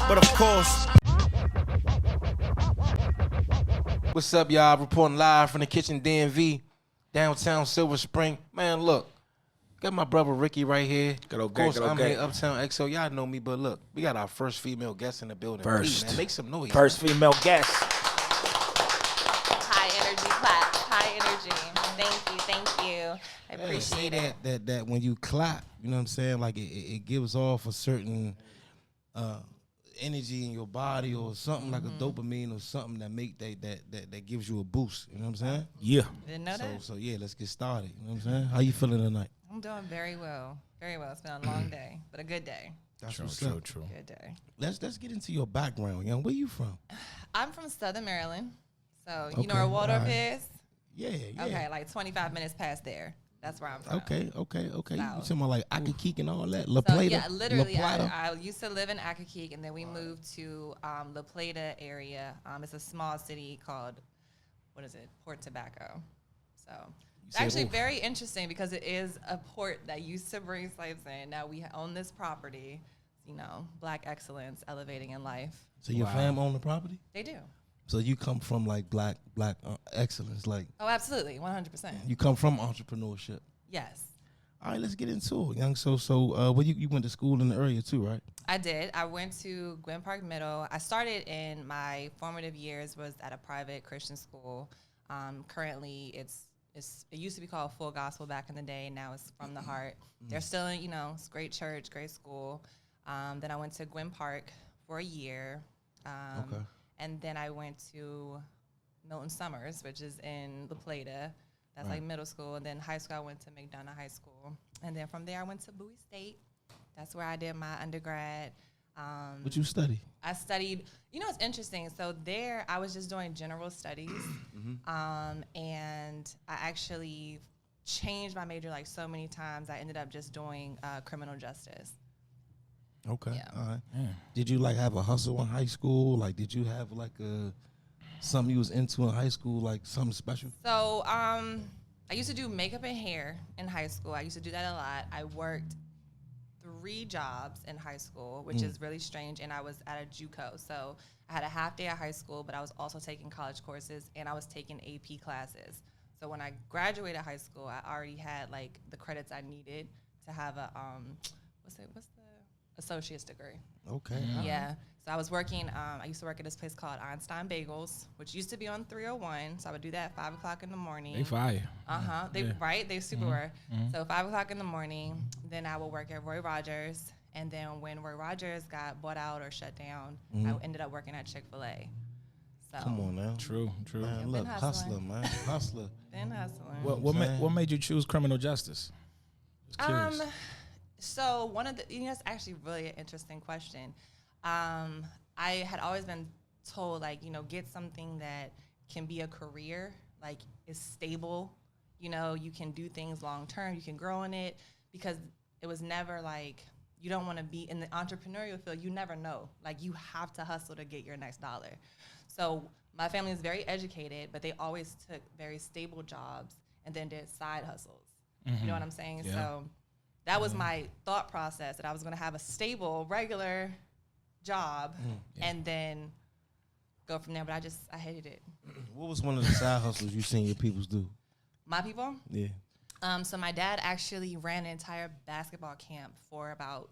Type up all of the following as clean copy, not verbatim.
But of course. What's up, y'all? Reporting live from the kitchen DMV, downtown Silver Spring. Man, look. Got my brother Ricky right here. Of course, I'm here, Uptown XO. Y'all know me, but look, we got our first female guest in the building. First. Man, make some noise. First female guest. High energy clap. High energy. Thank you. I appreciate it. That when you clap, you know what I'm saying? Like it gives off a certain energy in your body or something like a dopamine or something that gives you a boost. You know what I'm saying? Yeah. Didn't know that. So yeah, let's get started. You know what I'm saying? How you feeling tonight? I'm doing very well. Very well. It's been a long day, but a good day. That's True. Good day. Let's get into your background, young. Where you from? I'm from Southern Maryland. So you Okay, know where Waldorf right. is? Yeah. Okay, like 25 minutes past there. That's where I'm from. Okay. You So- talking about like Akakeek and all that? La So Plata? yeah, literally, La Plata? I used to live in Akakeek, and then we moved to La Plata area. It's a small city called, Port Tobacco. So it's actually very interesting because it is a port that used to bring slaves in. Now we own this property. Black excellence, elevating in life. So your fam own the property? They do. So you come from like black excellence, like Oh, absolutely, 100%. you come from entrepreneurship. Yes. All right, let's get into it, young. So well, you went to school in the area too, right? I did. I went to Gwynn Park Middle. I started in my formative years was at a private Christian school. Currently, it used to be called Full Gospel back in the day. Now it's From the Heart. They're still in, it's a great church, great school. Then I went to Gwynn Park for a year. Okay. And then I went to Milton Summers, which is in La Plata. That's like middle school. And then high school, I went to McDonough High School. And then from there, I went to Bowie State. That's where I did my undergrad. What you study? I studied, it's interesting. So there, I was just doing general studies. And I actually changed my major like so many times. I ended up just doing criminal justice. Okay. Yeah. All right. Did you like have a hustle in high school? Like, did you have like something you was into in high school, like something special? So I used to do makeup and hair in high school. I used to do that a lot. I worked 3 jobs in high school, which is really strange. And I was at a JUCO. So I had a half day at high school, but I was also taking college courses and I was taking AP classes. So when I graduated high school, I already had like the credits I needed to have a what's the associate's degree. Okay. Yeah. So I was working, I used to work at this place called Einstein Bagels, which used to be on 301. So I would do that at 5 o'clock in the morning. They fire. Right? They super were. So 5 o'clock in the morning, then I would work at Roy Rogers. And then when Roy Rogers got bought out or shut down, I ended up working at Chick-fil-A. So Come on now. True. Man, look, hustler, man. Hustler. Been hustling. What made you choose criminal justice? Just curious. So one of the, that's actually really an interesting question. I had always been told, like, get something that can be a career, like is stable, you can do things long term, you can grow in it, because it was never like, you don't want to be in the entrepreneurial field, you never know. Like, you have to hustle to get your next dollar. So my family is very educated, but they always took very stable jobs and then did side hustles. You know what I'm saying? Yeah. So that was my thought process, that I was going to have a stable, regular job and then go from there. But I hated it. What was one of the side hustles you seen your peoples do? My people? Yeah. So my dad actually ran an entire basketball camp for about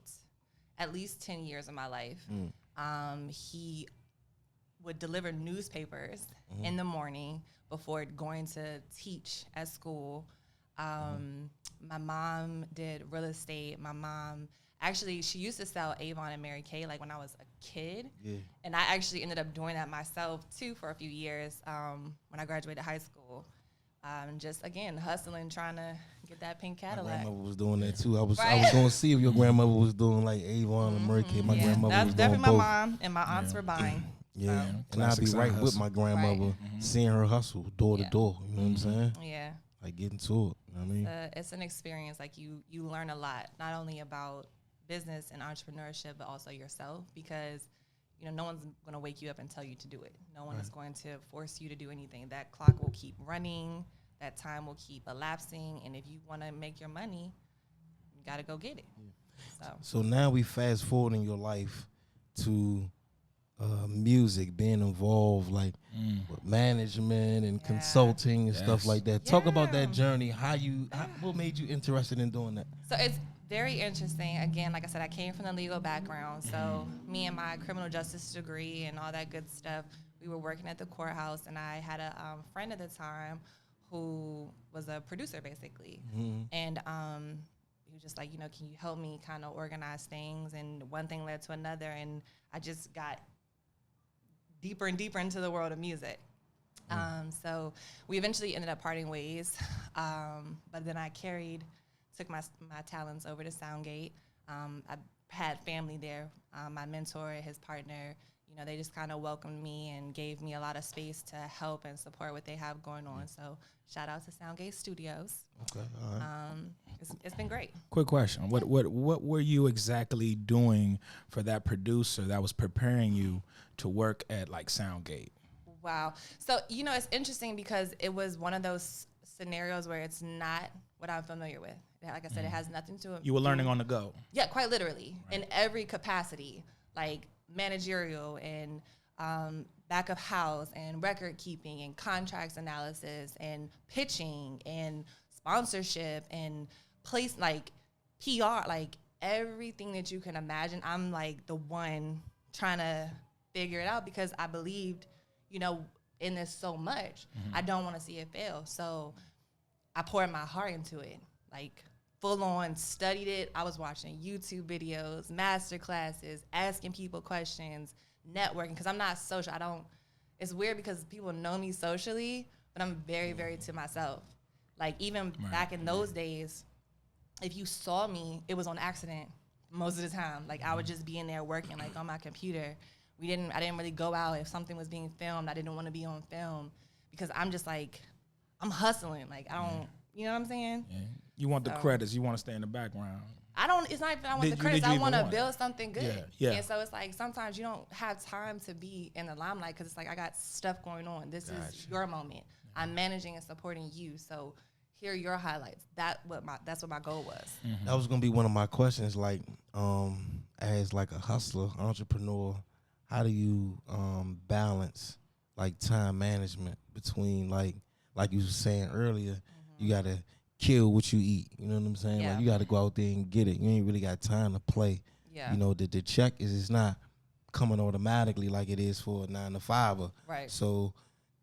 at least 10 years of my life. He would deliver newspapers in the morning before going to teach at school. My mom did real estate. My mom, actually, she used to sell Avon and Mary Kay, like when I was a kid. Yeah. And I actually ended up doing that myself, too, for a few years when I graduated high school. Just, again, hustling, trying to get that pink Cadillac. My grandmother was doing that, too. I was going to see if your grandmother was doing, like, Avon and Mary Kay. My grandmother was doing definitely both. my mom and my aunts were buying. Yeah, and I'd be right with my grandmother, seeing her hustle door to door. You know what I'm saying? Yeah. Like getting to it. You know what I mean? It's an experience. Like you learn a lot, not only about business and entrepreneurship, but also yourself, because no one's going to wake you up and tell you to do it. No one is going to force you to do anything. That clock will keep running. That time will keep elapsing. And if you want to make your money, you got to go get it. So now we fast forward in your life to music, being involved like with management and consulting and stuff like that. Talk about that journey. What made you interested in doing that? So it's very interesting. Again, like I said, I came from the legal background. So me and my criminal justice degree and all that good stuff, we were working at the courthouse, and I had a friend at the time who was a producer, basically. And he was just like, you know, can you help me kind of organize things? And one thing led to another, and I just got deeper and deeper into the world of music. So we eventually ended up parting ways. But then I took my talents over to Soundgate. I had family there. My mentor, his partner, you know, they just kind of welcomed me and gave me a lot of space to help and support what they have going on. So shout out to Soundgate Studios. Okay, all right. It's been great. Quick question. What were you exactly doing for that producer that was preparing you to work at like Soundgate? Wow. So, you know, it's interesting because it was one of those scenarios where it's not what I'm familiar with. Like I said, it has nothing to You were learning on the go. Yeah, quite literally, in every capacity, like managerial and back of house and record keeping and contracts analysis and pitching and sponsorship and place, like PR, like everything that you can imagine. I'm like the one trying to figure it out because I believed, you know, in this so much. I don't want to see it fail. So I poured my heart into it, like full on studied it. I was watching YouTube videos, master classes, asking people questions, networking, because I'm not social. It's weird because people know me socially, but I'm very, very to myself. Like even back in those days, if you saw me, it was on accident most of the time. Like I would just be in there working like on my computer. I didn't really go out. If something was being filmed, I didn't want to be on film because I'm just like, I'm hustling. Like I don't, you know what I'm saying? Yeah. You want the credits. You want to stay in the background. It's not even I want the credits. I want to build something good. Yeah. And so it's like sometimes you don't have time to be in the limelight because it's like I got stuff going on. This is your moment. I'm managing and supporting you. So here are your highlights. That's what my goal was. That was gonna be one of my questions. Like, as like a hustler, entrepreneur, how do you balance like time management between like you were saying earlier, you gotta kill what you eat. You know what I'm saying? Yeah. Like you gotta go out there and get it. You ain't really got time to play. Yeah. You know, the check is not coming automatically like it is for a 9 to 5. Right. So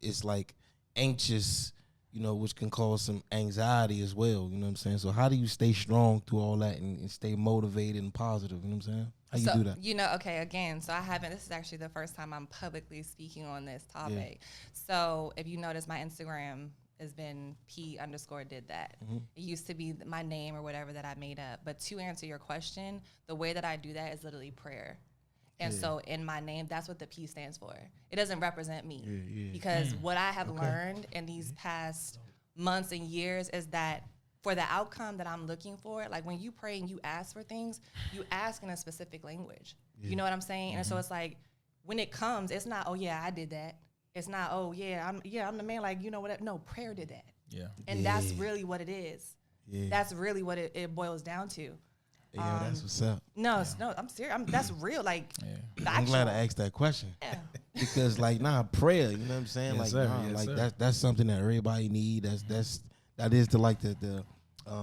it's like anxious, you know, which can cause some anxiety as well. You know what I'm saying? So how do you stay strong through all that and stay motivated and positive? You know what I'm saying? How you do that? You know, okay, again, so this is actually the first time I'm publicly speaking on this topic. So if you notice, my Instagram has been P_did that. It used to be my name or whatever that I made up. But to answer your question, the way that I do that is literally prayer. And so in my name, that's what the P stands for. It doesn't represent me. Because what I have learned in these past months and years is that for the outcome that I'm looking for, like when you pray and you ask for things, you ask in a specific language. You know what I'm saying? And so it's like when it comes, it's not, oh yeah, I did that. It's not, oh yeah, I'm the man, like, you know what? No, prayer did that. Yeah. And that's really what it is. That's really what it boils down to. Yeah, that's what's up. No, I'm serious. That's real. Like, I'm glad I asked that question. Yeah. Because like, prayer, you know what I'm saying? Yes, like, sir. Yes, sir. that's something that everybody need. That is the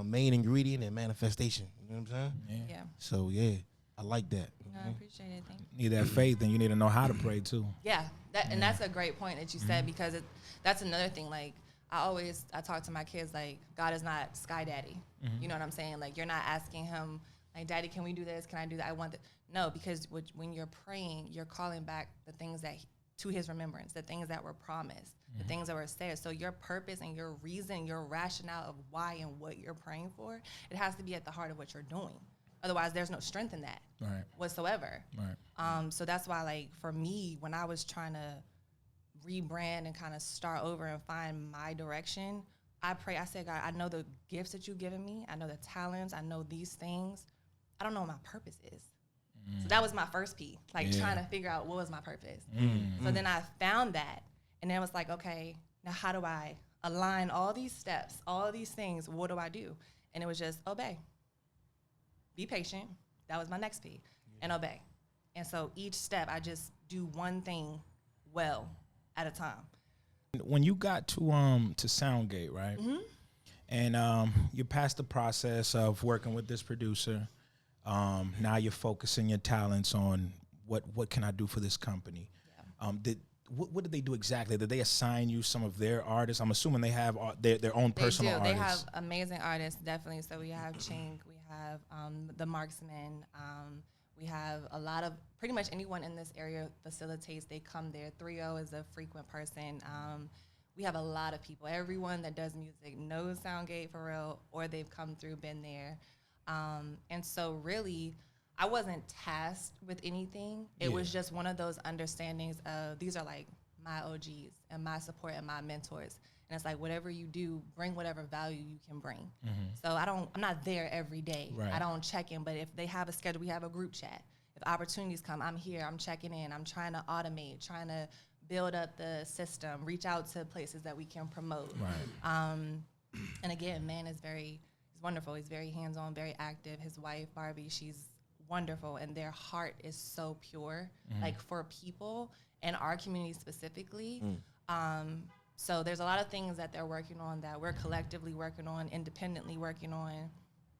main ingredient in manifestation. You know what I'm saying? Yeah. So yeah, I like that. I appreciate it. Thank you. You need that faith, and you need to know how to pray too. Yeah, and that's a great point that you said because that's another thing. Like I talk to my kids like God is not Sky Daddy. You know what I'm saying? Like you're not asking him like, Daddy, can we do this? Can I do that? I want that. No, because when you're praying, you're calling back the things to His remembrance, the things that were promised, the things that were said. So your purpose and your reason, your rationale of why and what you're praying for, it has to be at the heart of what you're doing. Otherwise, there's no strength in that whatsoever. Right. So that's why, like, for me, when I was trying to rebrand and kind of start over and find my direction, I said, God, I know the gifts that you've given me. I know the talents. I know these things. I don't know what my purpose is. So that was my first P, like trying to figure out what was my purpose. So then I found that, and then it was like, okay, now how do I align all these steps, all these things? What do I do? And it was just obey. Be patient. That was my next P. And obey. And so each step, I just do one thing well at a time. When you got to Soundgate, right? And you passed the process of working with this producer. Now you're focusing your talents on what can I do for this company? Yeah. What did they do exactly? Did they assign you some of their artists? I'm assuming they have their own personal artists. They have amazing artists, definitely. So we have Chink, we have the Marksman, we have a lot of, pretty much anyone in this area facilitates, they come there. 3O is a frequent person. We have a lot of people. Everyone that does music knows Soundgate for real, or they've come through, been there. And so really, I wasn't tasked with anything. It was just one of those understandings of these are like my OGs and my support and my mentors. And it's like whatever you do, bring whatever value you can bring. So I'm not there every day. Right. I don't check in, but if they have a schedule, we have a group chat. If opportunities come, I'm here, I'm checking in, I'm trying to automate, trying to build up the system, reach out to places that we can promote. Right. And again, man is he's wonderful. He's very hands-on, very active. His wife, Barbie, she's wonderful, and their heart is so pure, like for people and our community specifically. So there's a lot of things that they're working on that we're collectively working on, independently working on,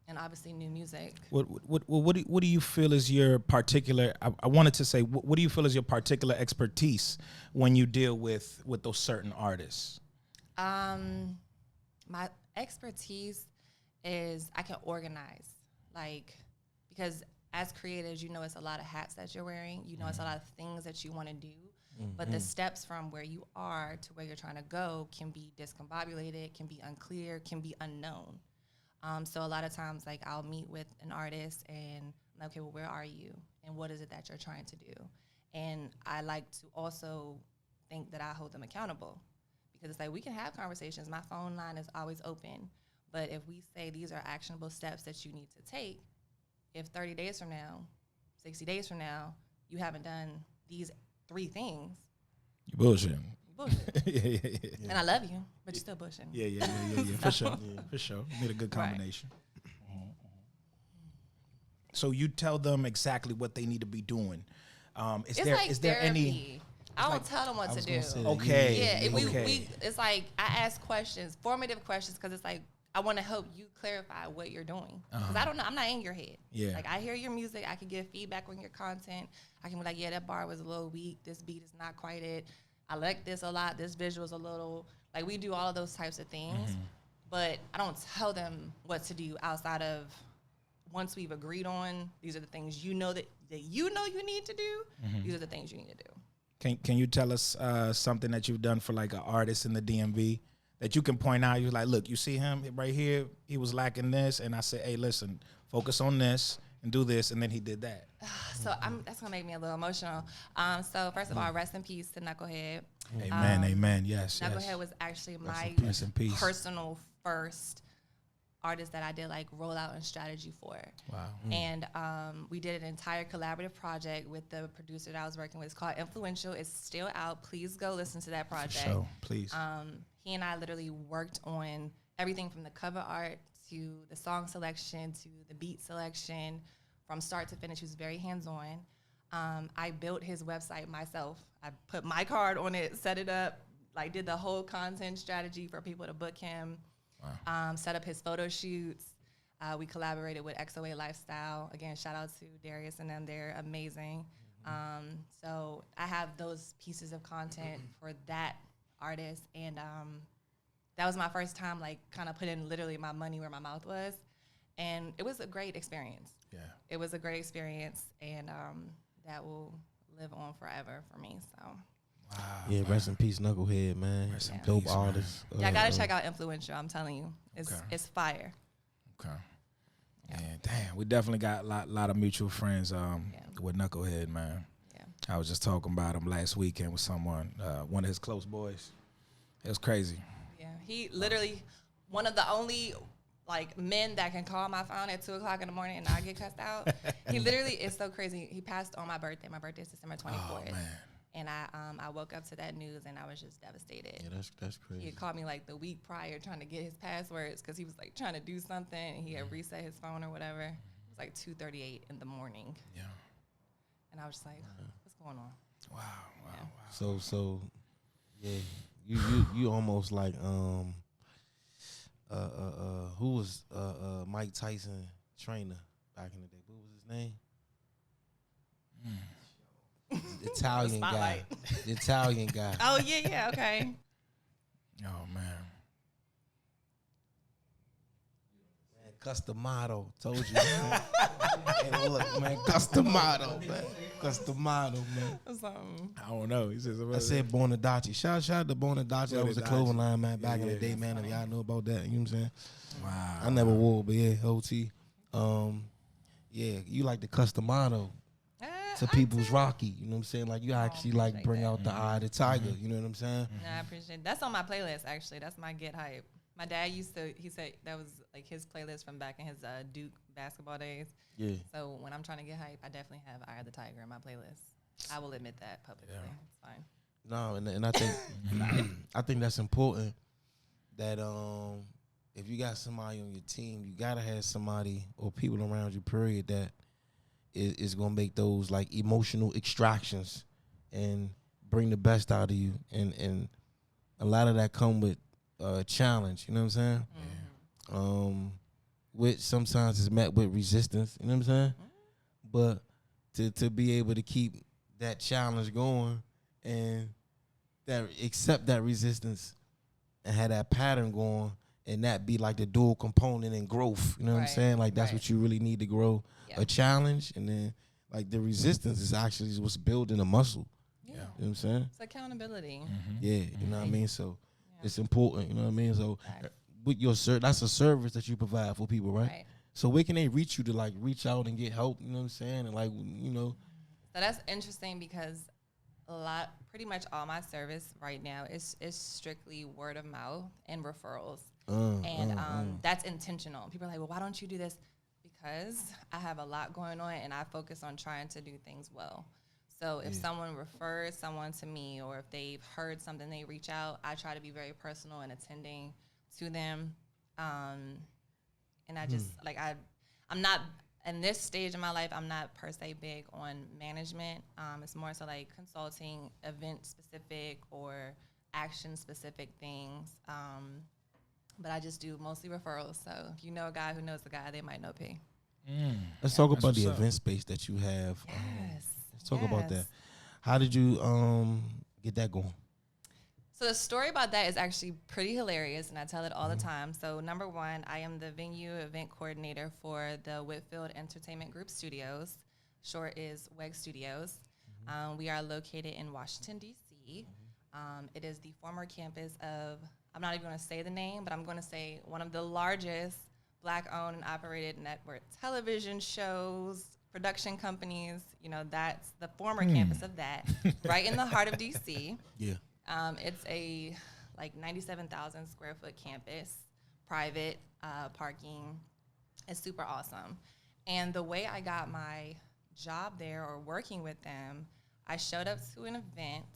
and obviously new music. What do you feel is your particular? I wanted to say, what do you feel is your particular expertise when you deal with those certain artists? My expertise is I can organize, because as creatives, it's a lot of hats that you're wearing. It's a lot of things that you want to do. But the steps from where you are to where you're trying to go can be discombobulated, can be unclear, can be unknown. So a lot of times, I'll meet with an artist and I'm like, okay, well, where are you? And what is it that you're trying to do? And I like to also think that I hold them accountable, because it's like we can have conversations. My phone line is always open. But if we say these are actionable steps that you need to take, if 30 days from now, 60 days from now, you haven't done these 3 things, you're bullshitting. Yeah. And I love you, but you're still bullshitting. Yeah. For sure. For sure. You made a good combination. Right. So you tell them exactly what they need to be doing. Is there any? I don't tell them what to do. Okay. Yeah. Okay. It's like I ask questions, formative questions, because it's like I want to help you clarify what you're doing. Because I don't know. I'm not in your head. Yeah. I hear your music. I can give feedback on your content. I can be like, yeah, that bar was a little weak. This beat is not quite it. I like this a lot. This visual is a little, we do all of those types of things. But I don't tell them what to do outside of once we've agreed on, these are the things you know you need to do. These are the things you need to do. Can you tell us something that you've done for an artist in the DMV that you can point out? You're like, look, you see him right here. He was lacking this, and I said, hey, listen, focus on this and do this, and then he did that. So that's gonna make me a little emotional. So first of all, rest in peace to Knucklehead. Amen, amen. Yes. Knucklehead was actually my personal first artist that I did rollout and strategy for. Wow. And we did an entire collaborative project with the producer that I was working with. It's called Influential. It's still out. Please go listen to that project. For sure, please. He and I literally worked on everything from the cover art to the song selection to the beat selection from start to finish. He was very hands-on. I built his website myself. I put my card on it, set it up, did the whole content strategy for people to book him. Wow. Set up his photo shoots. We collaborated with XOA Lifestyle. Again, shout out to Darius and them. They're amazing. So I have those pieces of content for that artist. And that was my first time, kind of putting literally my money where my mouth was. And it was a great experience. Yeah. It was a great experience. And that will live on forever for me. So. Wow. Yeah, rest in peace, Knucklehead, man. Dope artist. Yeah, I gotta check out Influential. I'm telling you, it's fire. Okay. Yeah, damn, we definitely got a lot of mutual friends with Knucklehead, man. Yeah. I was just talking about him last weekend with someone, one of his close boys. It was crazy. Yeah, he literally one of the only men that can call my phone at 2:00 in the morning and not get cussed out. He literally is so crazy. He passed on my birthday. My birthday is December 24th. Oh, man. And I woke up to that news and I was just devastated. Yeah, that's crazy. He had called me the week prior trying to get his passwords because he was trying to do something and he had reset his phone or whatever. It was 2:38 in the morning. Yeah. And I was just like, what's going on? Wow. So yeah, you almost like who was Mike Tyson trainer back in the day? What was his name? The Italian guy. The Italian guy. Oh yeah, okay. Oh man. Customato, told you. Man. And look, man, Customato, man. Customato, man. I don't know. He says, I said Bonadaci. Shout out to Bonadaci. That was a clothing line, man, back in the day, man. If y'all know about that, you know what I'm saying? Wow. I never wore, but yeah, OT. Yeah, you like the Customato to people's Rocky. You know what I'm saying? Like you actually like bring out the eye of the tiger. You know what I'm saying? No, I appreciate it. That's on my playlist, actually. That's my Get Hype. My dad he said that was like his playlist from back in his Duke basketball days. Yeah. So when I'm trying to get hype, I definitely have Eye of the Tiger in my playlist. I will admit that publicly. Yeah. It's fine. No, and I think I think that's important that if you got somebody on your team, you gotta have somebody or people around you, period, that is gonna make those like emotional extractions and bring the best out of you. And a lot of that come with challenge, you know what I'm saying? Mm-hmm. Which sometimes is met with resistance, you know what I'm saying? But to be able to keep that challenge going and that accept that resistance and have that pattern going and that be like the dual component in growth, you know what I'm saying? Like that's what you really need to grow, a challenge, and then like the resistance is actually what's building a muscle. Yeah. You know what I'm saying? It's accountability. Yeah, you know what I mean? So it's important, you know what I mean? So with your that's a service that you provide for people, right? So where can they reach you to like reach out and get help, you know what I'm saying? And like, you know. So that's interesting because pretty much all my service right now is strictly word of mouth and referrals. That's intentional. People are like, well, why don't you do this? Because I have a lot going on and I focus on trying to do things well. So if someone refers someone to me or if they've heard something, they reach out, I try to be very personal in attending to them. And I just, I'm not, in this stage of my life, I'm not per se big on management. It's more so like consulting, event-specific or action-specific things. But I just do mostly referrals. So if you know a guy who knows a guy, they might know P. Let's talk about the event space that you have. Yes. Let's talk about that. How did you get that going? So the story about that is actually pretty hilarious, and I tell it all the time. So number one, I am the venue event coordinator for the Whitfield Entertainment Group Studios. Short is WEG Studios. We are located in Washington, D.C. It is the former campus of, I'm not even going to say the name, but I'm going to say one of the largest Black-owned and operated network television shows, production companies. You know, that's the former campus of that, right in the heart of D.C. Yeah. It's a 97,000 square foot campus, private parking. It's super awesome. And the way I got my job there or working with them, I showed up to an event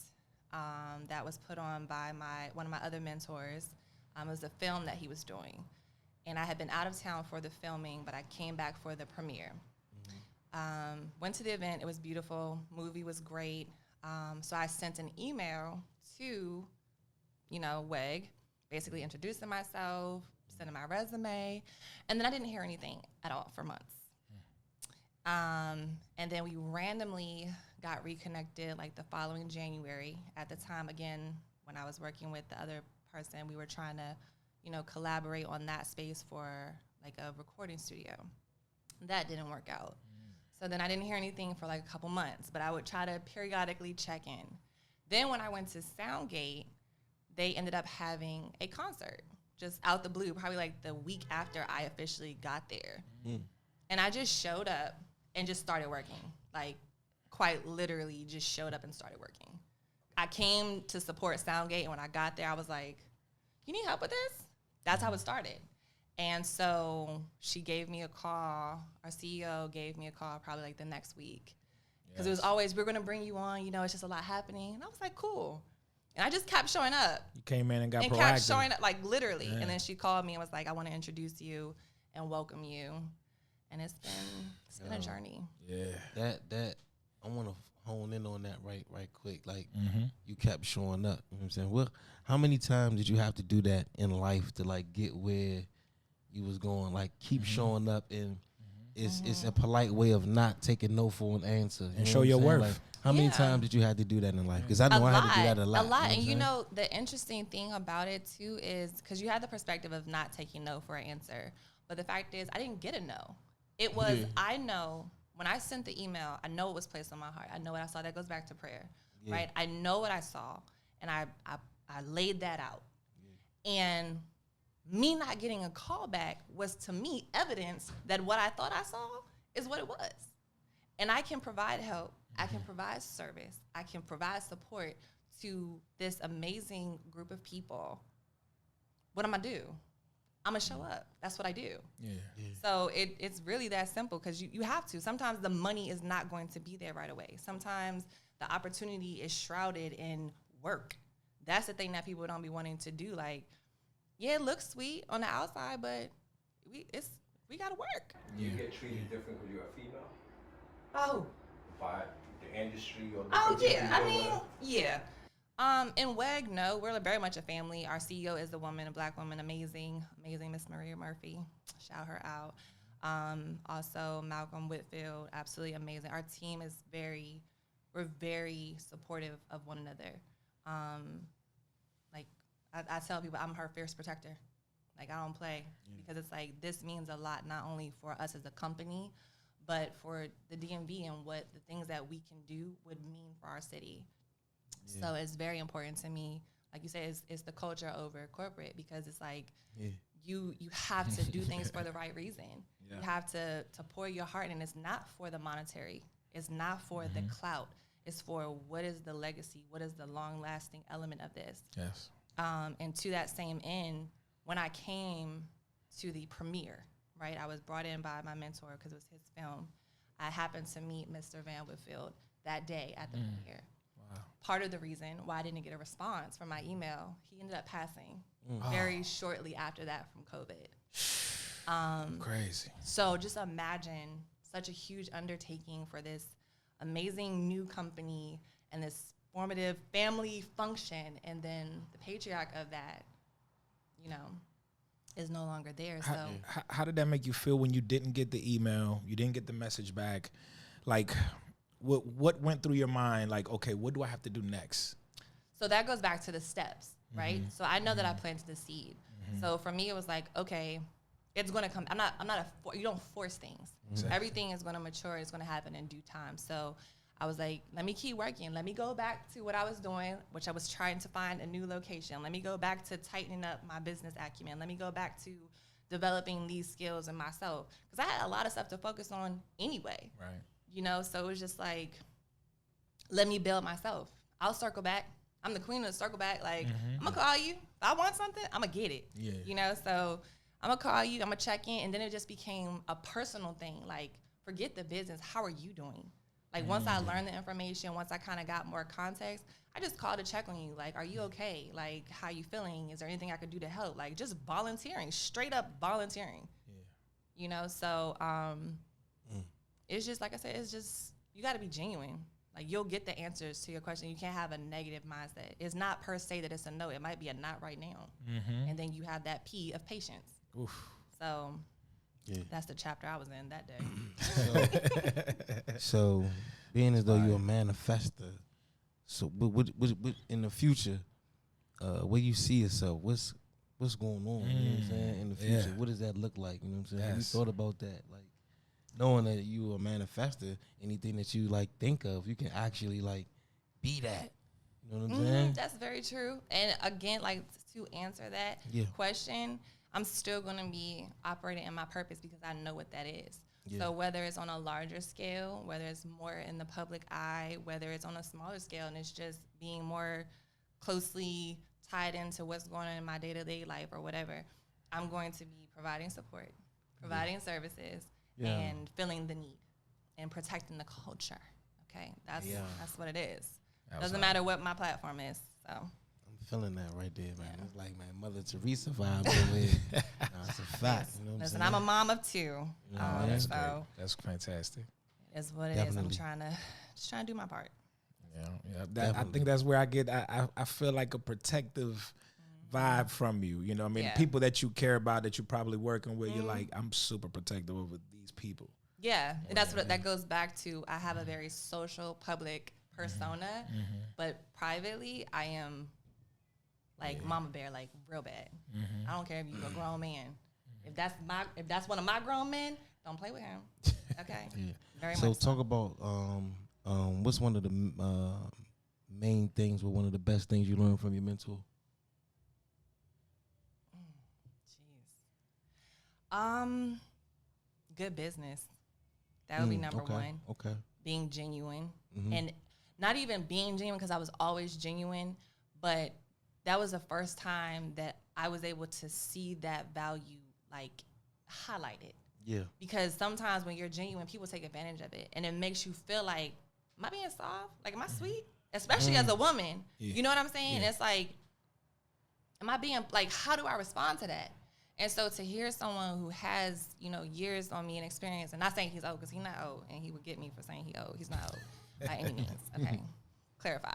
that was put on by one of my other mentors. It was a film that he was doing. And I had been out of town for the filming, but I came back for the premiere. Went to the event. It was beautiful. Movie was great. So I sent an email to, WEG, basically introducing myself, sending my resume, and then I didn't hear anything at all for months. And then we randomly got reconnected the following January. At the time, again, when I was working with the other person, we were trying to, collaborate on that space for a recording studio. That didn't work out. So then I didn't hear anything for a couple months, but I would try to periodically check in. Then when I went to Soundgate, they ended up having a concert just out the blue, probably the week after I officially got there. And I just showed up and just started working. Quite literally just showed up and started working. I came to support Soundgate, and when I got there, I was like, you need help with this? That's how it started. And so she gave me a call. Our CEO gave me a call probably the next week. Because it was always, we're going to bring you on. It's just a lot happening. And I was like, cool. And I just kept showing up. You came in and got proactive. And kept showing up, literally. Yeah. And then she called me and was like, I want to introduce you and welcome you. And it's been a journey. Yeah. That I want to zone in on that right quick. Like you kept showing up. You know what I'm saying? Well, how many times did you have to do that in life to like get where you was going? Like keep showing up, and it's a polite way of not taking no for an answer. And show your worth. Like, how many times did you have to do that in life? Because I know I had to do that a lot. A lot. And you know, the interesting thing about it too is because you had the perspective of not taking no for an answer. But the fact is, I didn't get a no. It was, I know when I sent the email, I know it was placed on my heart. I know what I saw. That goes back to prayer, right? I know what I saw, and I laid that out. And me not getting a call back was, to me, evidence that what I thought I saw is what it was. And I can provide help. I can provide service. I can provide support to this amazing group of people. What am I do? I'm going to show up. That's what I do. Yeah. So it's really that simple, because you have to. Sometimes the money is not going to be there right away. Sometimes the opportunity is shrouded in work. That's the thing that people don't be wanting to do. Like, yeah, it looks sweet on the outside, but we got to work. You get treated different because you're a female? Oh. By the industry or the yeah. In WEG, no, we're very much a family. Our CEO is a woman, a black woman, amazing Miss Maria Murphy. Shout her out. Also, Malcolm Whitfield, absolutely amazing. Our team is we're very supportive of one another. Like I tell people, I'm her fierce protector. Like, I don't play, because it's like, this means a lot, not only for us as a company, but for the DMV and what the things that we can do would mean for our city. Yeah. So it's very important to me. Like you said, it's the culture over corporate, because it's like you have to do things for the right reason. Yeah. You have to pour your heart, and it's not for the monetary. It's not for the clout. It's for what is the legacy, what is the long-lasting element of this. Yes. And to that same end, when I came to the premiere, right, I was brought in by my mentor because it was his film. I happened to meet Mr. Van Whitfield that day at the premiere. Wow. Part of the reason why I didn't get a response from my email, he ended up passing very shortly after that from COVID. Crazy. So just imagine such a huge undertaking for this amazing new company and this formative family function, and then the patriarch of that, is no longer there. How did that make you feel when you didn't get the email, you didn't get the message back? Like, what went through your mind? Like, okay, what do I have to do next? So that goes back to the steps, right? So I know that I planted the seed. So for me, it was like, okay, it's going to come. You don't force things. Exactly. Everything is going to mature. It's going to happen in due time. So I was like, let me keep working. Let me go back to what I was doing, which I was trying to find a new location. Let me go back to tightening up my business acumen. Let me go back to developing these skills in myself, because I had a lot of stuff to focus on anyway. Right. So it was just like, let me build myself. I'll circle back. I'm the queen of the circle back. Like, I'm going to call you. If I want something, I'm going to get it. Yeah. So I'm going to call you. I'm going to check in. And then it just became a personal thing. Like, forget the business. How are you doing? Like, once I learned the information, once I kind of got more context, I just called to check on you. Like, are you okay? Like, how you feeling? Is there anything I could do to help? Like, just volunteering, straight up volunteering. Yeah. So it's just, like I said, it's just, you got to be genuine. Like, you'll get the answers to your question. You can't have a negative mindset. It's not per se that it's a no. It might be a not right now. And then you have that P of patience. Oof. So that's the chapter I was in that day. So being as though you're a manifester, so what in the future, where you see yourself, what's going on? You know what I'm saying? In the future, what does that look like? You know what I'm saying? Have you thought about that? Like, knowing that you a manifester, anything that you like think of, you can actually like be that. You know what I'm saying? That's very true. And again, like, to answer that question, I'm still going to be operating in my purpose, because I know what that is. Yeah. So whether it's on a larger scale, whether it's more in the public eye, whether it's on a smaller scale, and it's just being more closely tied into what's going on in my day-to-day life or whatever, I'm going to be providing support, providing services, and filling the need and protecting the culture. Okay, that's what it is. Doesn't matter what my platform is. So I'm feeling that right there, man. It's like my Mother Teresa vibe over here. It's a fact. You know what Listen, I'm a mom of two. That's great. That's fantastic. It's what it is. I'm trying to do my part. I think that's where I get. I feel like a protective vibe from you. You know what I mean? Yeah. People that you care about, that you're probably working with, you're like, I'm super protective over these people. Yeah, and that's what that goes back to. I have a very social, public persona, but privately, I am like mama bear, like real bad. I don't care if you're a grown man. If that's one of my grown men, don't play with him. Okay. Very So much. talk about what's one of the main things, or one of the best things you learned from your mentor? Jeez. Good business. That would be number one. Okay. Being genuine, and not even being genuine because I was always genuine, but that was the first time that I was able to see that value like highlighted. Yeah. Because sometimes when you're genuine, people take advantage of it, and it makes you feel like, am I being soft? Like, am I sweet? Especially as a woman. Yeah. You know what I'm saying? Yeah. It's like, am I being, like, how do I respond to that? And so to hear someone who has, years on me and experience, and not saying he's old, because he's not old, and he would get me for saying he's old. He's not old by any means. Okay, clarify.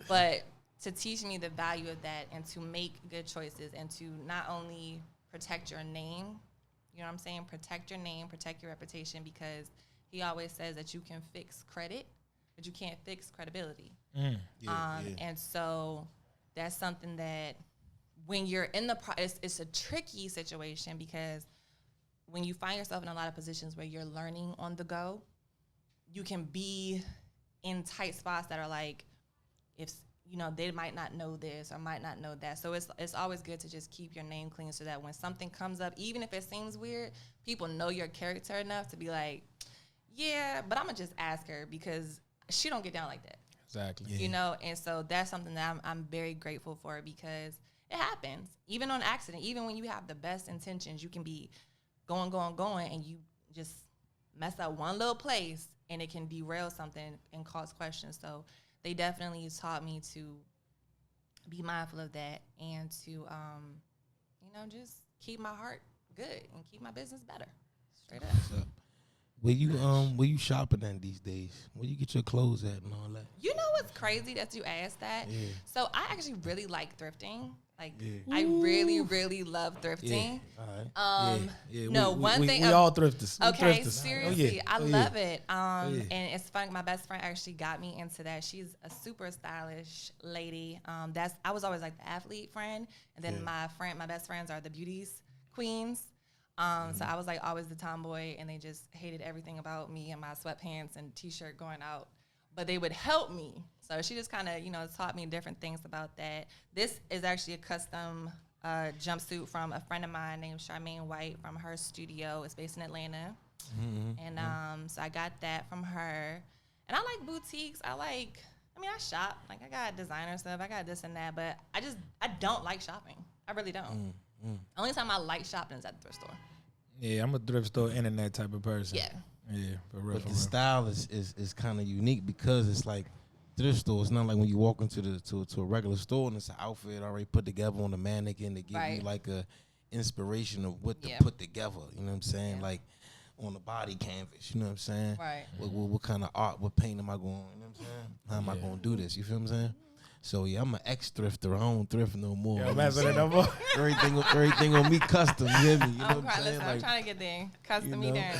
But to teach me the value of that, and to make good choices, and to not only protect your name, you know what I'm saying? Protect your name, protect your reputation, because he always says that you can fix credit, but you can't fix credibility. And so that's something that when you're in the it's a tricky situation, because when you find yourself in a lot of positions where you're learning on the go, you can be in tight spots that are like, if they might not know this or might not know that. So it's always good to just keep your name clean, so that when something comes up, even if it seems weird, people know your character enough to be like, yeah, but I'm gonna just ask her because she don't get down like that. Exactly. And so that's something that I'm very grateful for, because it happens. Even on accident, even when you have the best intentions, you can be going, and you just mess up one little place, and it can derail something and cause questions. So they definitely taught me to be mindful of that, and to, just keep my heart good and keep my business better. Straight up. Where you shopping at these days? Where you get your clothes at and all that? You know what's crazy that you asked that? Yeah. So I actually really like thrifting. Like, I really, really love thrifting. All right. One thing. We all thrifters. Okay, thrifters. seriously, I love it. yeah. And it's fun. My best friend actually got me into that. She's a super stylish lady. I was always like the athlete friend, and then my best friends are the beauties queens. So I was like always the tomboy, and they just hated everything about me and my sweatpants and t-shirt going out. But they would help me. So she just kind of, taught me different things about that. This is actually a custom jumpsuit from a friend of mine named Charmaine White from her studio. It's based in Atlanta. And so I got that from her. And I like boutiques. I shop. Like, I got designer stuff. I got this and that. But I don't like shopping. I really don't. Only time I like shopping is at the thrift store. Yeah, I'm a thrift store internet type of person. Yeah. Yeah, for real. But the style is kind of unique, because it's like thrift store. It's not like when you walk into to a regular store and it's an outfit already put together on the mannequin to give you like a inspiration of what to put together. You know what I'm saying? Like on the body canvas. You know what I'm saying? Right. What kind of art? What paint am I going? You know what I'm saying? How am I going to do this? You feel what I'm saying? So I'm an ex-thrifter. I don't thrift no more. Yeah, no more. everything on me custom. You hear me? You know what I'm saying? Listen, I'm trying to get there. Custom me down.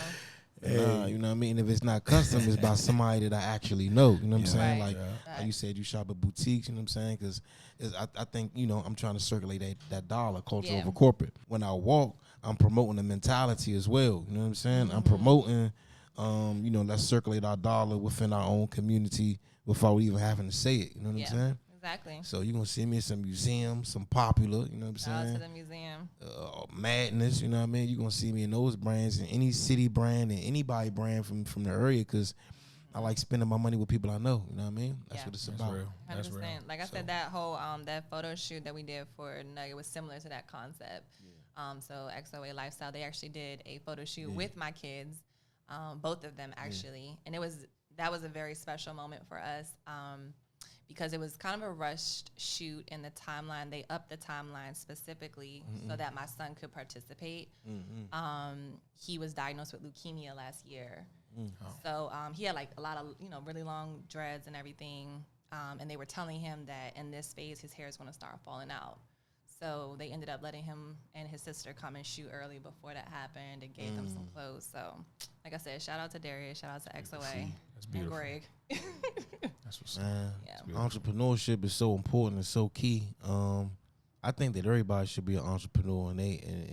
Nah, you know what I mean? If it's not custom, it's by somebody that I actually know. You know what I'm saying? Right. Like you said, you shop at boutiques. You know what I'm saying? Because I think, I'm trying to circulate that dollar culture over corporate. When I walk, I'm promoting the mentality as well. You know what I'm saying? I'm promoting, let's circulate our dollar within our own community without even having to say it. You know what I'm saying? Exactly. So you're going to see me in some museums, some popular, you know what I'm saying? Shout out to the museum. Madness, you know what I mean? You're going to see me in those brands, in any city brand and anybody brand from the area, because I like spending my money with people I know, you know what I mean? That's what it's about. Real. 100%. That's real. Like I said, that whole that photo shoot that we did for Nugget was similar to that concept. So XOA Lifestyle, they actually did a photo shoot with my kids, both of them actually. And that was a very special moment for us. Because it was kind of a rushed shoot in the timeline. They upped the timeline specifically so that my son could participate. He was diagnosed with leukemia last year. So he had like a lot of, really long dreads and everything. and they were telling him that in this phase his hair is going to start falling out. So they ended up letting him and his sister come and shoot early before that happened and gave them some clothes. So, like I said, shout out to Darius, shout out to XOA and Greg. That's what's Man, Yeah. entrepreneurship is so important and so key. I think that everybody should be an entrepreneur, and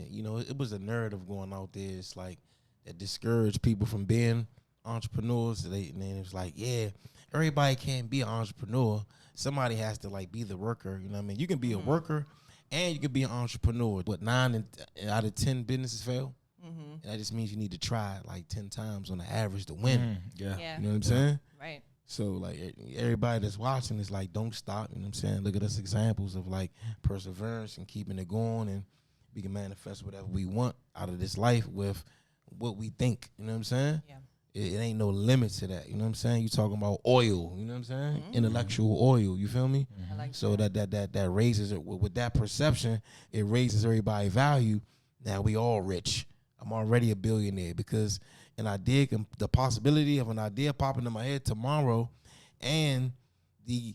you know, it was a narrative going out there. It's like that discouraged people from being entrepreneurs. And then it was like, yeah, everybody can't be an entrepreneur. Somebody has to like be the worker. You know what I mean? You can be a worker and you can be an entrepreneur. But 9 out of 10 businesses fail. And that just means you need to try it like 10 times on the average to win. Yeah. You know what I'm saying? Right. So, like, everybody that's watching is like, don't stop. You know what I'm saying? Look at us examples of, like, perseverance and keeping it going. And we can manifest whatever we want out of this life with what we think. You know what I'm saying? Yeah. It ain't no limit to that. You know what I'm saying? You talking about oil. You know what I'm saying? Intellectual oil. You feel me? I like So that raises it. With that perception, it raises everybody's value. Now we all rich. I'm already a billionaire because an idea, the possibility of an idea popping in my head tomorrow, and the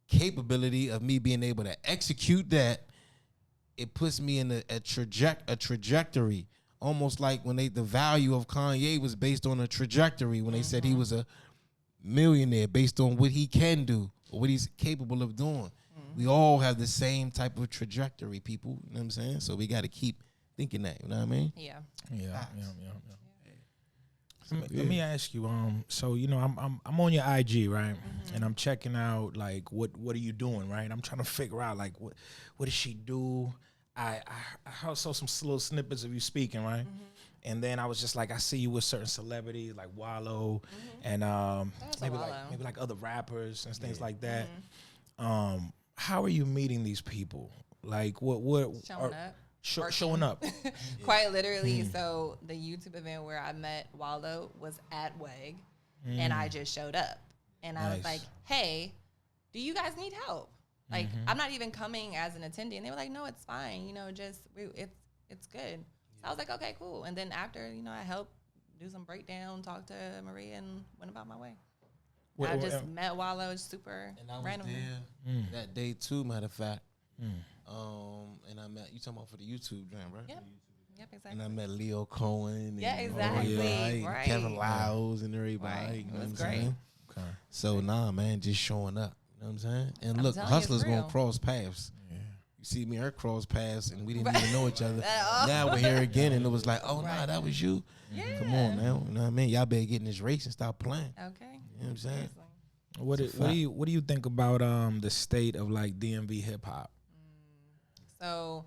capability of me being able to execute that, it puts me in a trajectory. Almost like when the value of Kanye was based on a trajectory when they said he was a millionaire based on what he can do or what he's capable of doing. We all have the same type of trajectory, people. You know what I'm saying? So we got to keep thinking that. You know what I mean? Yeah. Yeah. Let me ask you. So you know, I'm on your IG, right? And I'm checking out like what are you doing, right? I'm trying to figure out like what does she do? I saw some little snippets of you speaking, right? And then I was just like, I see you with certain celebrities like Wallow, and maybe like other rappers and things like that. How are you meeting these people? Like what Showing up. Showing up. Quite literally. So the YouTube event where I met Waldo was at WEG, and I just showed up. And I was like, hey, do you guys need help? Like, I'm not even coming as an attendee. And they were like, no, it's fine. You know, it's good. So I was like, okay, cool. And then after, you know, I helped do some breakdown, talk to Maria, and went about my way. I just met Wallo super And I was randomly. there that day too, matter of fact. And I met, you talking about for the YouTube jam, right? Yep, exactly. And I met Leo Cohen. Yeah, and exactly. Right. Kevin Lyles and everybody. Right. You know It was what I'm great. saying? Okay. So man, just showing up. You know what I'm saying? And I'm look, telling you, it's hustlers gonna real. cross paths. Yeah. You see me, her cross paths, and we didn't Right. even know each other. Oh. Now we're here again, and it was like, oh, nah, Right. that was you. Yeah. Come on now. You know what I mean? Y'all better get in this race and stop playing. Okay. You know what I'm saying? Seriously. What do you think about the state of like DMV hip hop? So,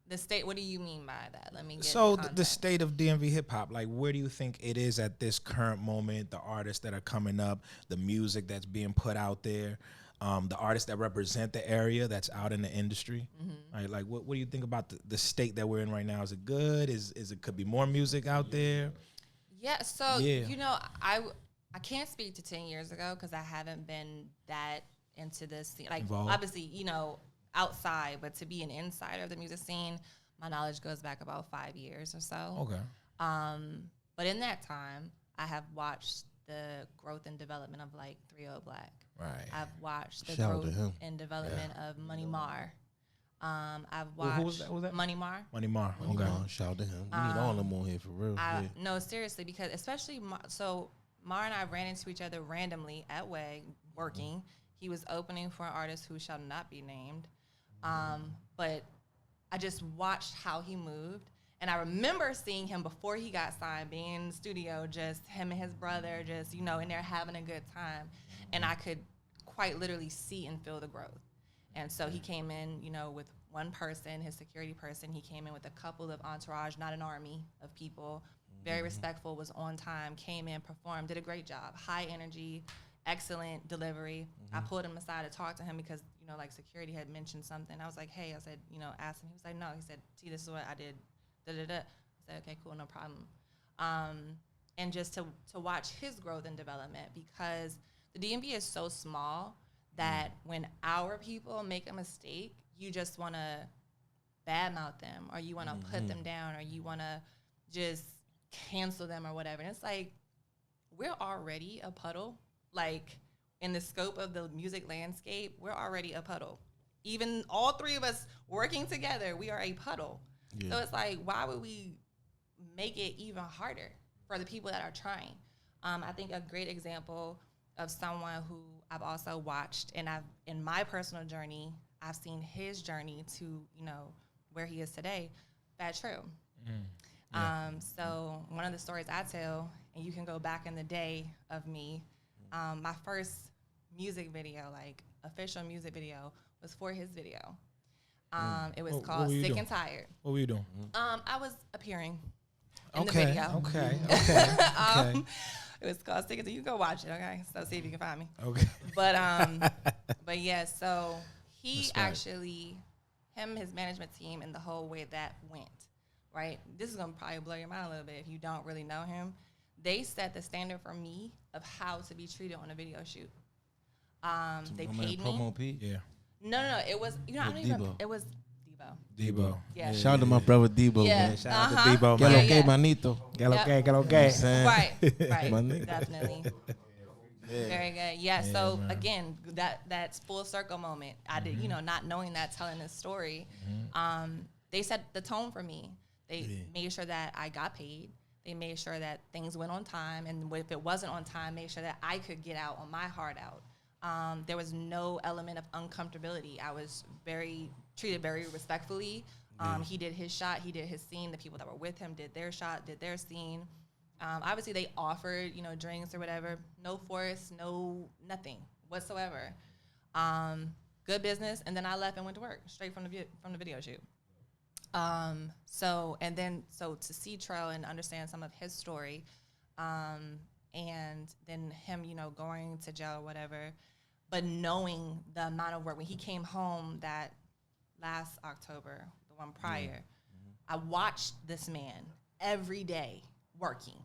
the state. What do you mean by that? Let me get. So the context. state of DMV hip hop, like where do you think it is at this current moment? The artists that are coming up, the music that's being put out there, the artists that represent the area that's out in the industry. Right? Like what do you think about the state that we're in right now? Is it good? Is it could be more music out there? Yeah. So Yeah. you know, I can't speak to 10 years ago because I haven't been that into this scene. Like Involved. obviously, you know, outside, but to be an insider of the music scene, my knowledge goes back about 5 years or so. Okay. But in that time, I have watched the growth and development of like 3-0 Black. Right. I've watched the Shout out to growth him. and development of Money Mar. I've Who watched was that? Who was that? Money Mar. Money Mar. Come Okay. on, shout out to him. We need all of them on here for real. No, seriously, because especially Mar and I ran into each other randomly at WEG working. He was opening for an artist who shall not be named. But I just watched how he moved. And I remember seeing him before he got signed, being in the studio, just him and his brother, just, you know, in there having a good time. And I could quite literally see and feel the growth. And so he came in, you know, with one person, his security person. He came in with a couple of entourage, not an army of people. Very respectful, was on time, came in, performed, did a great job. High energy, excellent delivery. I pulled him aside to talk to him because, you know, like security had mentioned something. I was like, hey, I said, you know, ask him. He was like, no. He said, see, this is what I did. Da-da-da. I said, okay, cool, no problem. And just to watch his growth and development, because the DMV is so small that when our people make a mistake, you just want to badmouth them, or you want to put them down, or you want to just cancel them or whatever. And it's like, we're already a puddle. Like, in the scope of the music landscape, we're already a puddle. Even all three of us working together, we are a puddle. Yeah. So it's like, why would we make it even harder for the people that are trying? I think a great example of someone who I've also watched, and in my personal journey, I've seen his journey to, you know, where he is today, Fat Trel. So one of the stories I tell, and you can go back in the day of me, my first music video, like official music video, was for his video. It was called Sick and Tired. What were you doing? I was appearing in the video. Okay. It was called Sick and Tired. You can go watch it, okay? So see if you can find me. Okay. But yeah, so he actually, his management team, and the whole way that went, right? This is gonna probably blow your mind a little bit if you don't really know him. They set the standard for me of how to be treated on a video shoot. They paid me. Promo P? Yeah. No. It was, you know, I don't even. It was Debo. Yeah. Shout out to my brother Debo. Yeah. Man. Shout out to Debo, Get man. okay, manito. Get okay. Right. My nigga. Definitely. Very good. Yeah. So again, that's full circle moment. I did, you know, not knowing that, telling this story. They set the tone for me. They made sure that I got paid. They made sure that things went on time, and if it wasn't on time, made sure that I could get out on my heart out. There was no element of uncomfortability. I was treated very respectfully. He did his shot, he did his scene. The people that were with him did their shot, did their scene. Obviously, they offered, you know, drinks or whatever. No force, nothing whatsoever. Good business, and then I left and went to work straight from the video shoot. So to see Trel and understand some of his story, and then him, you know, going to jail or whatever, but knowing the amount of work when he came home that last October, the one prior, I watched this man every day working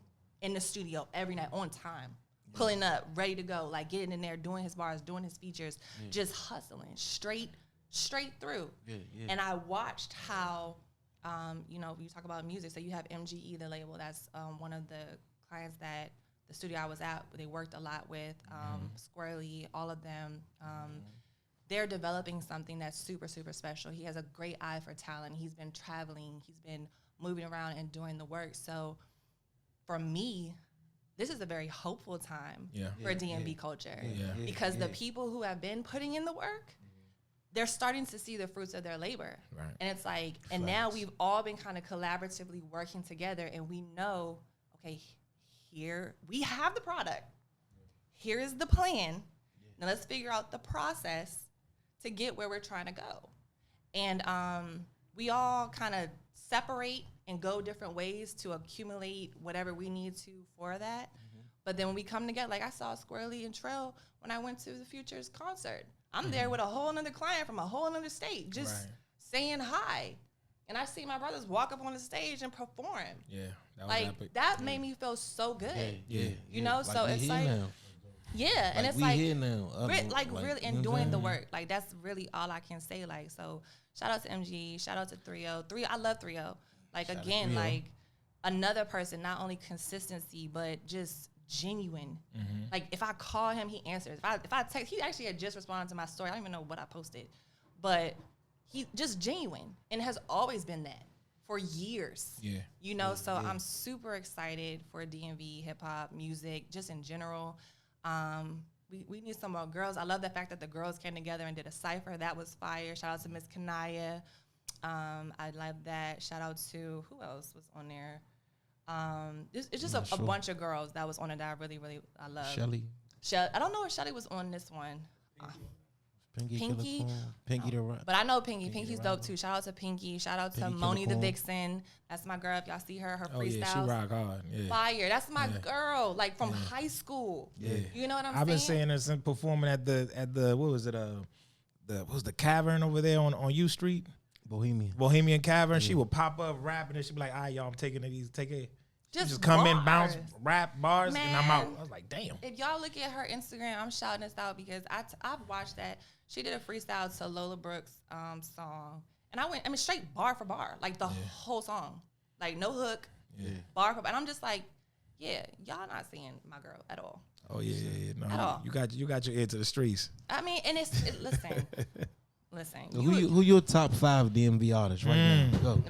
in the studio every night on time, pulling up, ready to go, like getting in there, doing his bars, doing his features, just hustling straight through. And I watched how, you know, you talk about music, so you have MGE, the label, that's one of the clients that the studio I was at, they worked a lot with, Squirrely, all of them. They're developing something that's super, super special. He has a great eye for talent. He's been traveling. He's been moving around and doing the work. So for me, this is a very hopeful time for DMV culture because the people who have been putting in the work, they're starting to see the fruits of their labor. Right. And it's like, and now we've all been kind of collaboratively working together, and we know, okay, here we have the product. Here is the plan. Now let's figure out the process to get where we're trying to go. And we all kind of separate and go different ways to accumulate whatever we need to for that. But then when we come together, like I saw Squirrely and Trel when I went to the Futures concert. I'm there with a whole nother client from a whole nother state, just saying hi. And I see my brothers walk up on the stage and perform. Yeah, that was epic. That made me feel so good. You know, so it's like, and it's like, here now. Really, and doing the work. Like, that's really all I can say. Like, so shout out to MG, shout out to 3-0. I love 3-0. Like, shout again, like another person, not only consistency, but just genuine. Like, if I call him, he answers. If I text, he actually had just responded to my story. I don't even know what I posted, but he just genuine and has always been that for years. You know, so I'm super excited for DMV hip hop music, just in general. We need some more girls. I love the fact that the girls came together and did a cypher. That was fire. Shout out to Miss Kanaya. I love that. Shout out to, who else was on there? It's just a bunch of girls that was on it that I really, really love. Shelly. I don't know if Shelly was on this one. Pinky the Rock. But I know Pinky. Pinky's dope too. Shout out to Pinky. Shout out to Moni the Vixen. That's my girl. If y'all see her freestyles. Yeah, she rock hard. Fire. That's my girl. Like from high school. You know what I'm saying? I've been saying this and performing at the what was it? What was the Cavern over there on U Street? Bohemian Cavern. She would pop up rapping and she'd be like, all right, y'all, I'm taking it. Take it. Just come in, bounce, rap bars, and I'm out. I was like, damn. If y'all look at her Instagram, I'm shouting this out because I've watched that. She did a freestyle to Lola Brooks' song. And I went, straight bar for bar, like the whole song. Like, no hook, bar for bar. And I'm just like, y'all not seeing my girl at all. Oh yeah. No, At all. you got your ear to the streets. I mean, and listen. Who your top 5 DMV artists right now? Go.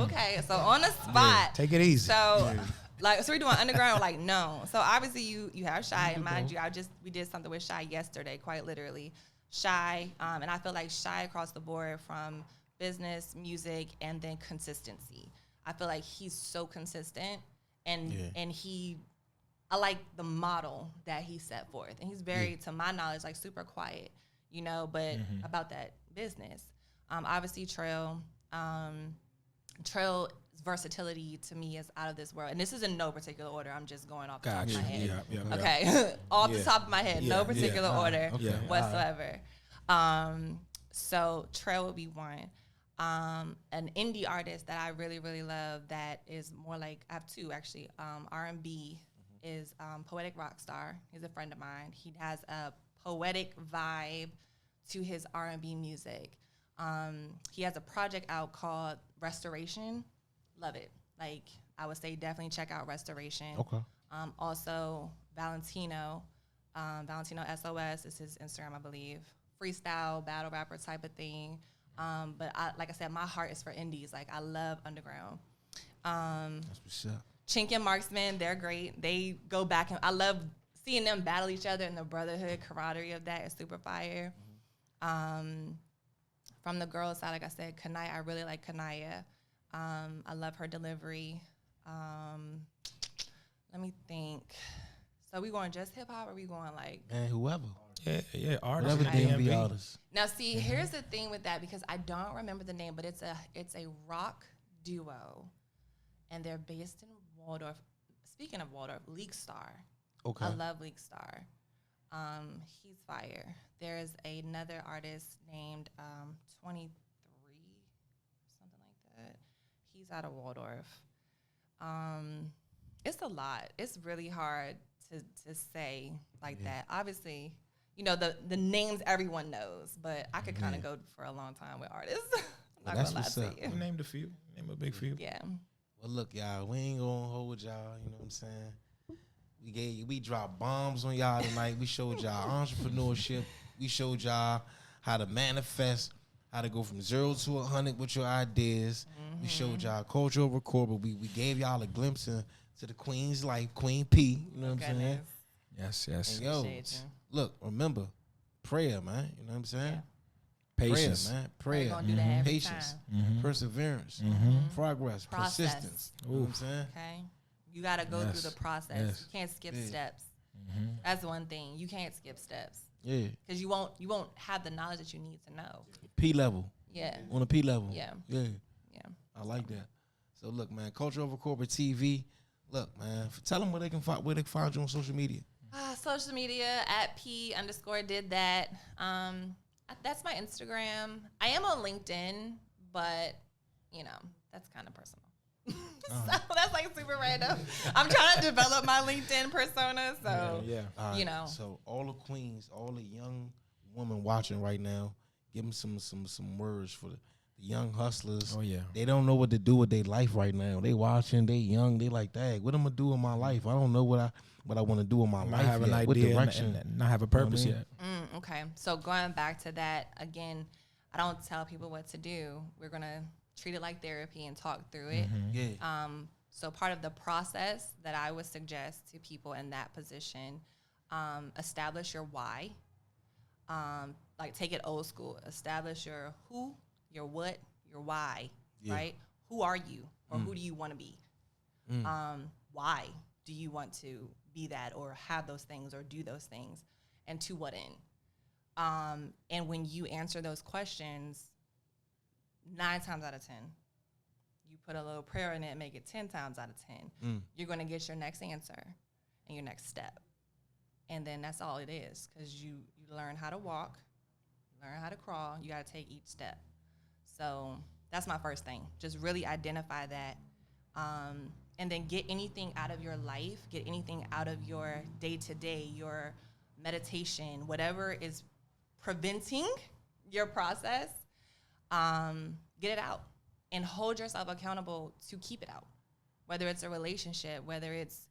Okay, so on the spot. Take it easy. So, so we're doing underground, like, no. So obviously you have Shy, and mind you, we did something with Shy yesterday, quite literally. Shy, and I feel like Shy across the board from business, music, and then consistency. I feel like he's so consistent, and I like the model that he set forth, and he's very, to my knowledge, like super quiet, but about that business. Obviously Trel, Trel's versatility to me is out of this world, and this is in no particular order. I'm just going off the top of my head. Okay, off the top of my head, no particular order whatsoever. So Trel would be one. An indie artist that I really, really love that is more like, I have two actually. R&B is Poetic Rockstar. He's a friend of mine. He has a poetic vibe to his R&B music. He has a project out called Restoration. Love it. Like, I would say definitely check out Restoration. Okay. Also, Valentino. Valentino SOS is his Instagram, I believe. Freestyle, battle rapper type of thing. But like I said, my heart is for indies. Like, I love underground. That's what's up. Chink and Marksman, they're great. They go back, and I love seeing them battle each other, and the brotherhood camaraderie of that is super fire. From the girls' side, like I said, Kanaya, I really like Kanaya. I love her delivery. Let me think. So we going just hip hop, or we going like? Man, whoever. Yeah, artists. Whatever DMV artists. Now, see, here's the thing with that, because I don't remember the name, but it's a rock duo, and they're based in Waldorf. Speaking of Waldorf, Leak Star. Okay. I love Leak Star. He's fire. There's another artist named 23, something like that. He's out of Waldorf. It's a lot. It's really hard to say like that. Obviously, the names everyone knows, but I could kind of go for a long time with artists. I'm not gonna lie to you. We named a few. Name a big few. Yeah. Well, look, y'all, we ain't gonna hold y'all. You know what I'm saying? We dropped bombs on y'all tonight. We showed y'all entrepreneurship. We showed y'all how to manifest, how to go from 0 to 100 with your ideas. We showed y'all culture over core, but we gave y'all a glimpse into the Queen's life, Queen P. You know what I'm saying? Yes. And yo, look, remember, prayer, man. You know what I'm saying? Yeah. Patience. Prayer, man. Prayer. Gonna do that every Patience. time. Perseverance. Progress. Process. Persistence. You know what I'm saying? Okay. You got to go through the process. Yes. You can't skip steps. That's one thing. You can't skip steps. Yeah. Because you won't have the knowledge that you need to know. P level. Yeah. On a P level. Yeah. Yeah. Yeah. I like that. So look, man, Culture Over Corporate TV. Look, man, tell them where they can find you on social media. Social media at P_did that. That's my Instagram. I am on LinkedIn, but that's kind of personal. So that's like super random. I'm trying to develop my LinkedIn persona. So All right. So all the queens, all the young women watching right now, give them some words for the young hustlers. Oh yeah. They don't know what to do with their life right now. They watching, they young, they like, dang, what am I do in my life? I don't know what I want to do in my life. I have an yet. idea What direction? and not have a purpose You know yet. Okay. So going back to that again, I don't tell people what to do. We're gonna treat it like therapy and talk through it. Yeah. So part of the process that I would suggest to people in that position, establish your why. Like take it old school. Establish your who, your what, your why, right? Who are you, or who do you want to be? Why do you want to be that, or have those things, or do those things, and to what end? And when you answer those questions, 9 times out of 10, you put a little prayer in it, make it 10 times out of 10, you're going to get your next answer and your next step. And then that's all it is, because you learn how to walk, learn how to crawl, you got to take each step. So that's my first thing. Just really identify that. And then get anything out of your life, get anything out of your day-to-day, your meditation, whatever is preventing your process, get it out and hold yourself accountable to keep it out. Whether it's a relationship, whether it's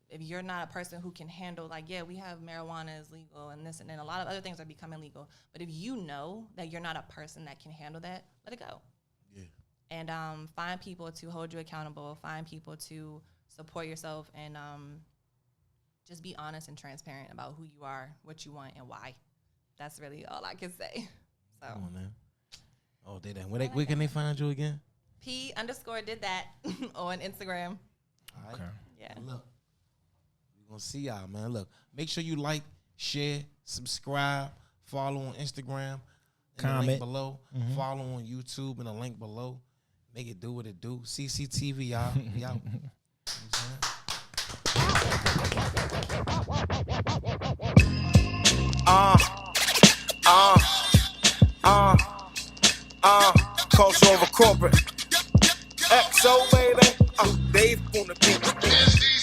if you're not a person who can handle, like, yeah, we have marijuana is legal and this and then a lot of other things are becoming legal. But if you know that you're not a person that can handle that, let it go. Yeah. And find people to hold you accountable. Find people to support yourself, and just be honest and transparent about who you are, what you want, and why. That's really all I can say. So. Come on, man. Oh, they done. Where can they find you again? P_did that on Instagram. All right. Okay. Yeah. Look, we're going to see y'all, man. Look, make sure you like, share, subscribe, follow on Instagram. Comment. The link below. Follow on YouTube in the link below. Make it do what it do. CCTV, y'all. We out. Culture over corporate. XO, baby. Dave on the beat.